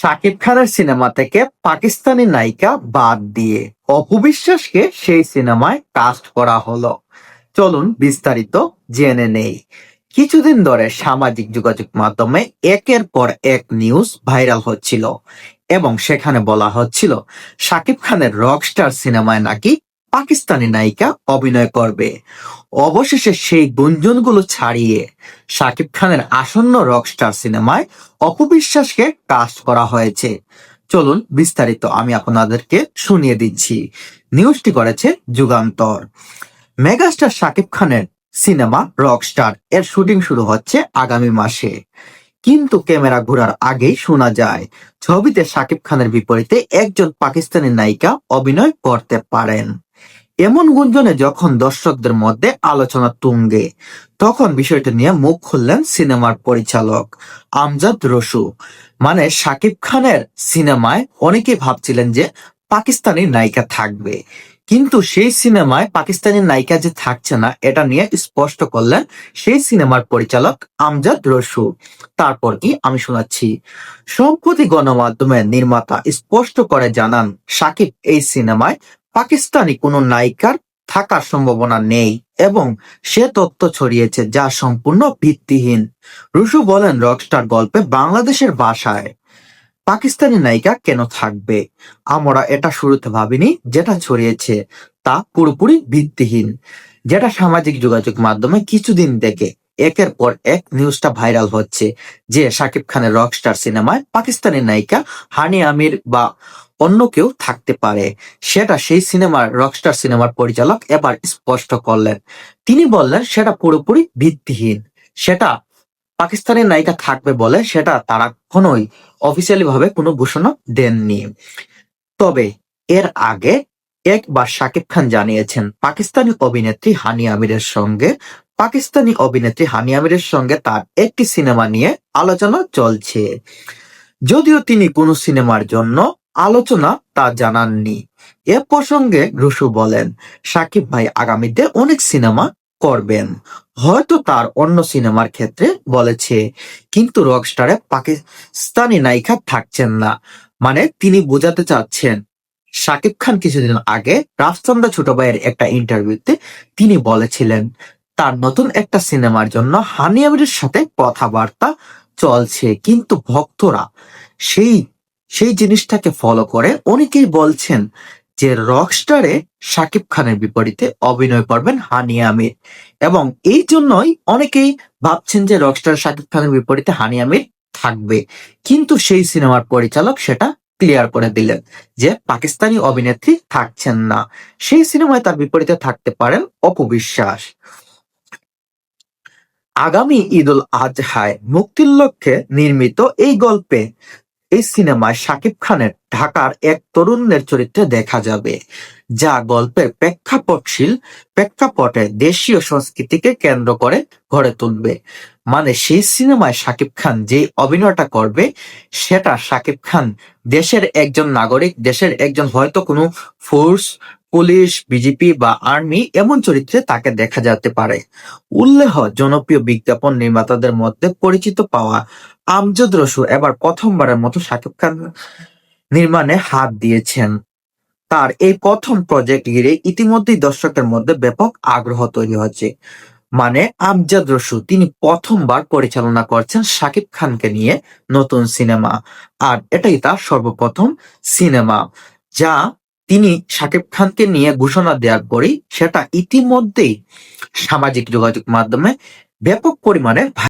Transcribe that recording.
শাকিব খানের সিনেমা থেকে পাকিস্তানি নায়িকা বাদ দিয়ে অপু বিশ্বাসকে সেই সিনেমায় কাস্ট করা হলো। চলুন বিস্তারিত জেনে নেই। কিছুদিন ধরে সামাজিক যোগাযোগ মাধ্যমে একের পর এক নিউজ ভাইরাল হচ্ছিল এবং সেখানে বলা হচ্ছিল শাকিব খানের রকস্টার সিনেমায় নাকি পাকিস্তানি নায়িকা অভিনয় করবে। অবশেষে সেই গুঞ্জনগুলো ছাড়িয়ে শাকিব খানের আসন্ন রকস্টার সিনেমায় অপবিশ্বাসকে কাস্ট করা হয়েছে। চলুন বিস্তারিত আমি আপনাদেরকে শুনিয়ে দিচ্ছি। নিউজটি করেছে যুগান্তর। মেগাস্টার শাকিব খানের সিনেমা রকস্টার এর শুটিং শুরু হচ্ছে আগামী মাসে, কিন্তু ক্যামেরা ঘোরার আগেই শোনা যায় ছবিতে শাকিব খানের বিপরীতে একজন পাকিস্তানি নায়িকা অভিনয় করতে পারেন। এমন গুঞ্জনে যখন দর্শকদের মধ্যে আলোচনা তুঙ্গে, তখন বিষয়টা নিয়ে মুখ খুললেন সিনেমার পরিচালক আমজাদ রসু। মানে শাকিব খানের সিনেমায় অনেকেই ভাবছিলেন যে পাকিস্তানি নায়িকা থাকবে, কিন্তু সেই সিনেমায় পাকিস্তানি নায়িকা যে থাকছে না এটা নিয়ে স্পষ্ট করলেন সেই সিনেমার পরিচালক আমজাদ রসু। তারপর কি আমি শোনাচ্ছি। সম্প্রতি গণমাধ্যমের নির্মাতা স্পষ্ট করে জানান শাকিব এই সিনেমায় পাকিস্তানি কোনো নায়িকার থাকার সম্ভাবনা নেই এবং সে তথ্য ছড়িয়েছে যা সম্পূর্ণ ভিত্তিহীন। রুশু বলেন, রকস্টার গল্পে বাংলাদেশের ভাষায় পাকিস্তানি নায়িকা কেন থাকবে? আমরা এটা শুরুতে ভাবিনি। যেটা ছড়িয়েছে তা পুরোপুরি ভিত্তিহীন। যেটা সামাজিক যোগাযোগ মাধ্যমে কিছুদিন থেকে একের পর এক নিউজটা ভাইরাল হচ্ছে যে শাকিব খানের রকস্টার সিনেমায় পাকিস্তানি নায়িকা হানি আমির বা অন্য কেউ থাকতে পারে, সেটা সেই সিনেমার রকস্টার সিনেমার পরিচালক এবার স্পষ্ট করলেন। তিনি বললেন সেটা পুরোপুরি ভিত্তিহীন। সেটা পাকিস্তানি নায়িকা থাকবে বলে সেটা তারা কখনোই অফিসিয়ালি ভাবে কোনো ঘোষণা দেননি। তবে এর আগে একবার শাকিব খান জানিয়েছেন পাকিস্তানি অভিনেত্রী হানি আমিরের সঙ্গে তার একটি সিনেমা নিয়ে আলোচনা চলছে, যদিও তিনি কোনো সিনেমার জন্য আলোচনা তা জানাননি। এ প্রসঙ্গে রুশু বলেন, শাকিব ভাই আগামীতে অনেক সিনেমা করবেন, হয়তো তার অন্য সিনেমার ক্ষেত্রে বলেছে, কিন্তু রকস্টারে পাকিস্তানি নায়িকা থাকছেন না। মানে তিনি বোঝাতে চাচ্ছেন, শাকিব খান কিছুদিন আগে রাফসান্দা ছোট ভাইয়ের একটা ইন্টারভিউতে তিনি বলেছিলেন তার নতুন একটা সিনেমার জন্য হানি আমিরের সাথে কথাবার্তা চলছে, কিন্তু ভক্তরা সেই সেই জিনিসটাকে ফলো করে অনেকেই বলছেন যে রকস্টারে শাকিব খানের বিপরীতে অভিনয় করবেন হানি আমির, এবং এই জন্যই অনেকেই ভাবছেন যে রকস্টার শাকিব খানের বিপরীতে হানি আমির থাকবে। কিন্তু সেই সিনেমার পরিচালক সেটা ক্লিয়ার করে দিলেন যে পাকিস্তানি অভিনেত্রী থাকছেন না, সেই সিনেমায় তার বিপরীতে থাকতে পারেন অপু বিশ্বাস। আগামী ঈদুল আজহায় মুক্তির লক্ষ্যে নির্মিত এই সিনেমায় শাকিব খানের ঢাকার এক তরুণের চরিত্রে দেখা যাবে, যা গল্পের প্রেক্ষাপটে দেশীয় সংস্কৃতিকে কেন্দ্র করে গড়ে তুলবে। মানে সেই সিনেমায় শাকিব খান যে অভিনয়টা করবে সেটা শাকিব খান দেশের একজন নাগরিক, দেশের একজন হয়তো কোনো ফোর্স, পুলিশ, বিজেপি বা আর্মি এমন চরিত্রে তাকে দেখা যেতে পারে। উল্লেখ্য, জনপ্রিয় বিজ্ঞাপন নির্মাতাদের মধ্যে পরিচিত পাওয়া আমজাদ রসু এবার প্রথমবারের মতো শাকিব খান নির্মাণে হাত দিয়েছেন। তার এই প্রথম প্রজেক্ট ঘিরে ইতিমধ্যেই দর্শকের মধ্যে ব্যাপক আগ্রহ তৈরি হচ্ছে। মানে আমজাদ রসু তিনি প্রথমবার পরিচালনা করছেন শাকিব খানকে নিয়ে নতুন সিনেমা, আর এটাই তার সর্বপ্রথম সিনেমা যা তিনি শাকিব খানকে নিয়ে ঘোষণা দেওয়ার পরেই সেটা ইতিমধ্যেই সামাজিক যোগাযোগ মাধ্যমে ব্যাপক পরিমাণে